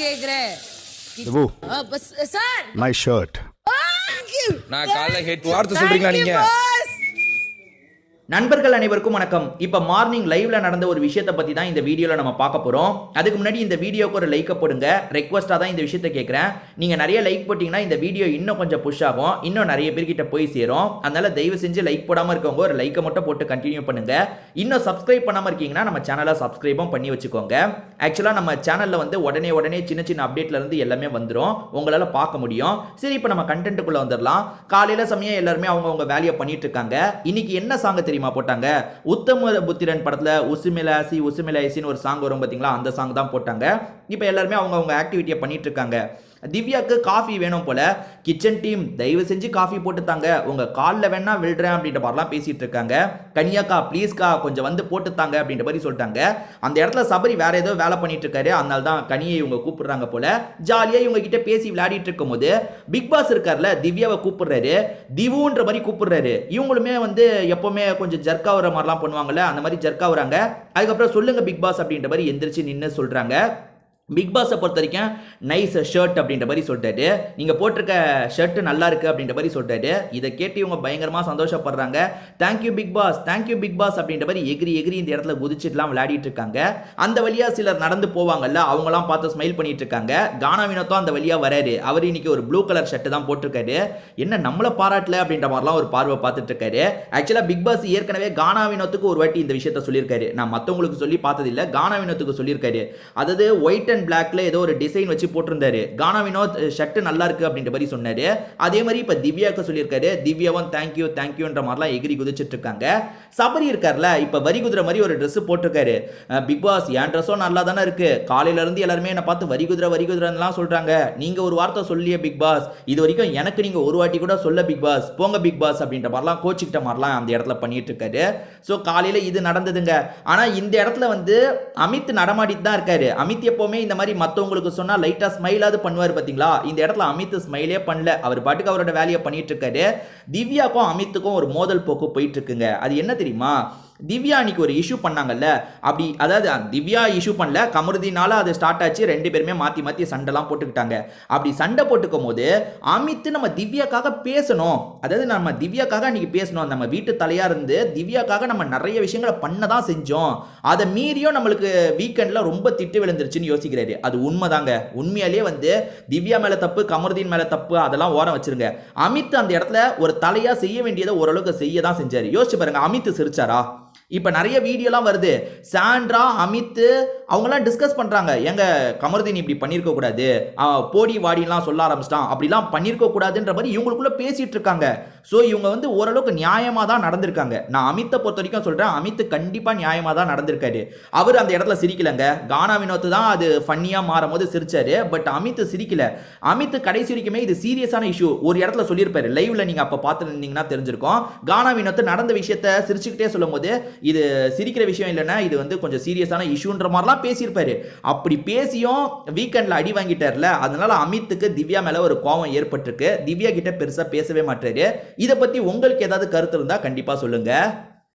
கேக்குறேன் sir my shirt. நான் காலைல ஹெட் வார்த்தை சொல்றீங்களா நீங்க? நண்பர்கள் அனைவருக்கும் வணக்கம். இப்போ மார்னிங் லைவ்ல நடந்த ஒரு விஷயத்தை பத்தி தான் இந்த வீடியோல நம்ம பார்க்க போறோம். அதுக்கு முன்னாடி இந்த வீடியோக்கு ஒரு லைக் போடுங்க. ரெக்வஸ்டா தான் இந்த விஷயத்தை கேட்கிறேன். நீங்க நிறைய லைக் போட்டீங்கன்னா இந்த வீடியோ இன்னும் கொஞ்சம் புஷ் ஆகும், இன்னும் நிறைய பேர்கிட்ட போய் சேரும். அதனால தயவு செஞ்சு லைக் போடாம இருக்கவங்க ஒரு லைக்கை மட்டும் போட்டு கண்டினியூ பண்ணுங்க. இன்னும் சப்ஸ்கிரைப் பண்ணாம இருக்கீங்கன்னா நம்ம சேனலை சப்ஸ்கிரைபும் பண்ணி வச்சுக்கோங்க. ஆக்சுவலா நம்ம சேனல்ல வந்து உடனே சின்ன சின்ன அப்டேட்ல இருந்து எல்லாமே வந்துடும், உங்களால பார்க்க முடியும். சரி, இப்போ நம்ம கண்டென்ட்டுக்குள்ள வந்துடலாம். காலையில சமயம் எல்லாருமே அவங்க வேலையை பண்ணிட்டு இருக்காங்க. இன்னைக்கு என்ன சாங் தெரியுமா போட்டாங்க? உத்தம புத்திரன் படத்துல உசுமிலாசின்னு ஒரு சாங் வரும் பாத்தீங்களா, அந்த சாங் தான் போட்டாங்க. இப்போ எல்லாருமே அவங்க ஆக்டிவிட்டியை பண்ணிட்டு இருக்காங்க. திவ்யாக்கு காஃபி வேணும் போல. கிச்சன் டீம் தயவு செஞ்சு காஃபி போட்டு தாங்க, உங்க காலில் வேணா விழுறேன் அப்படின்ற மாதிரிலாம் பேசிட்டு இருக்காங்க. கனியாக்கா ப்ளீஸ்க்கா கொஞ்சம் வந்து போட்டு தாங்க அப்படின்ற மாதிரி சொல்லிட்டாங்க. அந்த இடத்துல சபரி வேற ஏதோ வேலை பண்ணிட்டு இருக்காரு, அதனால தான் கனியை இவங்க கூப்பிடுறாங்க போல. ஜாலியா இவங்க கிட்ட பேசி விளையாடிட்டு இருக்கும் போது பிக் பாஸ் இருக்கார்ல, திவ்யாவை கூப்பிடுறாரு, திவுன்ற மாதிரி கூப்பிடுறாரு. இவங்களுமே வந்து எப்பவுமே கொஞ்சம் ஜர்க்கா வர மாதிரிலாம் பண்ணுவாங்கல்ல, அந்த மாதிரி ஜர்க்கா வராங்க. அதுக்கப்புறம் சொல்லுங்க பிக் பாஸ் அப்படின்ற மாதிரி எந்திரிச்சு நின்று சொல்றாங்க. பிக் பாஸை பொறுத்த வரைக்கும் நைஸ் ஷர்ட் அப்படின்ற மாதிரி சொல்லிட்டாரு. நீங்கள் போட்டிருக்க ஷர்ட் நல்லா இருக்கு அப்படின்ற மாதிரி சொல்லிட்டாரு. இதை கேட்டு இவங்க பயங்கரமாக சந்தோஷப்படுறாங்க. Thank you big boss, thank you big boss அப்படின்ற மாதிரி எகிரி இந்த இடத்துல குதிச்சுட்டுலாம் விளையாடிட்டு இருக்காங்க. அந்த வழியாக சிலர் நடந்து போவாங்கல்ல, அவங்களாம் பார்த்து ஸ்மைல் பண்ணிட்டு இருக்காங்க. கானா வினோத்தும் அந்த வழியாக வராரு. அவர் இன்னைக்கு ஒரு ப்ளூ கலர் ஷர்ட் தான் போட்டிருக்காரு. என்ன நம்மளை பாராட்டல அப்படின்ற மாதிரிலாம் ஒரு பார்வை பார்த்துட்டு இருக்காரு. ஆக்சுவலாக பிக் பாஸ் ஏற்கனவே கானா வினோத்துக்கு ஒரு வாட்டி இந்த விஷயத்த சொல்லியிருக்காரு. நான் மற்றவங்களுக்கு சொல்லி பார்த்ததில்லை, கானா வினோத்துக்கு சொல்லியிருக்காரு. அதாவது ஒயிட் பிளாக்ல ஏதோ ஒரு டிசைன் வச்சு போட்டிருந்தாரு. கானா வினோத் ஷர்ட் நல்லா இருக்கு அப்படின்ற மாதிரி சொன்னாரு. அதே மாதிரி இப்ப திவ்யாக்கு சொல்லியிருக்காரு. திவ்யாவும் தேங்க்யூன்ற மாதிரிலாம் எகிரி குதிச்சிட்டு இருக்காங்க. சபரி இருக்கார்ல, இப்ப வரி குதிரை மாதிரி ஒரு ட்ரெஸ் போட்டிருக்காரு. பிக் பாஸ் என் ட்ரெஸ்ஸும் நல்லா தானே இருக்கு, காலையில இருந்து எல்லாருமே என்ன பார்த்து வரி குதிரைலாம் சொல்றாங்க. நீங்க ஒரு வார்த்தை சொல்லிய பிக் பாஸ், இது வரைக்கும் எனக்கு நீங்க ஒரு வாட்டி கூட சொல்ல பிக் பாஸ், போங்க பிக் பாஸ் அப்படின்ற மாதிரிலாம் கோச்சிக்கிட்ட மாதிரிலாம் அந்த இடத்துல பண்ணிட்டு இருக்காரு. ஸோ காலையில இது நடந்ததுங்க. ஆனா இந்த இடத்துல வந்து அமித் நடமாடிட்டு தான் இருக்காரு. அமித் எப்பவுமே இந்த மாதிரி மற்றவங்களுக்கு சொன்னா லைட்டா ஸ்மைலாவது பண்ணுவார் பாத்தீங்களா. இந்த இடத்துல அமித் ஸ்மைலே பண்ணல, அவர் பாட்டுக்கு அவரோட வேலையை பண்ணிட்டு இருக்காரு. திவ்யாக்கும் அமித்துக்கும் ஒரு மோதல் போக்கு போயிட்டு இருக்குங்க. அது என்ன தெரியுமா? திவ்யா அன்னைக்கு ஒரு இஷ்யூ பண்ணாங்கல்ல, அப்படி அதாவது திவ்யா இஷ்யூ பண்ணல, கமருதீனால அது ஸ்டார்ட் ஆச்சு. ரெண்டு பேருமே மாத்தி சண்டைலாம் போட்டுக்கிட்டாங்க. அப்படி சண்டை போட்டுக்கும் போது அமித் நம்ம திவ்யாக்காக பேசணும், அதாவது நம்ம திவ்யாக்காக அன்னைக்கு பேசணும், நம்ம வீட்டு தலையா இருந்து திவ்யாக்காக நம்ம நிறைய விஷயங்களை பண்ணதான் செஞ்சோம், அதை மீறியும் நம்மளுக்கு வீக்கெண்ட்ல ரொம்ப திட்டு விழுந்துருச்சுன்னு யோசிக்கிறாரு. அது உண்மைதாங்க. உண்மையாலேயே வந்து திவ்யா மேல தப்பு, கமருதீன் மேல தப்பு, அதெல்லாம் ஓரம் வச்சிருங்க. அமித் அந்த இடத்துல ஒரு தலையா செய்ய வேண்டியதை ஓரளவுக்கு செய்ய தான் செஞ்சாரு. யோசிச்சு பாருங்க, அமித் சிரிச்சாரா? இப்ப நிறைய வீடியோலாம் வருது, சாண்ட்ரா அமித் அவங்கலாம் டிஸ்கஸ் பண்றாங்க, எங்க கமருதீன் இப்படி பண்ணிருக்க கூடாது, போடி வாடிலாம் சொல்ல ஆரம்பிச்சிட்டான், அப்படிலாம் பண்ணிருக்க கூடாதுன்ற மாதிரி இவங்களுக்குள்ள பேசிட்டு இருக்காங்க. ஸோ இவங்க வந்து ஓரளவுக்கு நியாயமா தான் நடந்திருக்காங்க. நான் அமித்தை பொறுத்த வரைக்கும் சொல்றேன், அமித் கண்டிப்பா நியாயமா தான் நடந்திருக்காரு. அவர் அந்த இடத்துல சிரிக்கலங்க. கானா வினோத் தான் அது ஃபன்னியா மாறும் போது சிரிச்சாரு, பட் அமித் சிரிக்கல. அமித் கடைசி வரைக்குமே இது சீரியஸான இஷ்யூ ஒரு இடத்துல சொல்லியிருப்பாரு. லைவ்ல நீங்க அப்ப பார்த்துருந்தீங்கன்னா தெரிஞ்சிருக்கும். கானா வினோத் நடந்த விஷயத்த சிரிச்சுக்கிட்டே சொல்லும் போது இது சிரிக்கிற விஷயம் இல்லைன்னா இது வந்து கொஞ்சம் சீரியஸான இஷ்யூன்ற மாதிரிலாம் பேசியிருப்பாரு. அப்படி பேசியும் வீக்கெண்ட்ல அடி வாங்கிட்டார்ல, அதனால அமித்துக்கு திவ்யா மேல ஒரு கோவம் ஏற்பட்டிருக்கு. திவ்யா கிட்ட பெருசா பேசவே மாட்டாரு. இதை பத்தி உங்களுக்கு ஏதாவது கருத்து இருந்தா கண்டிப்பா சொல்லுங்க.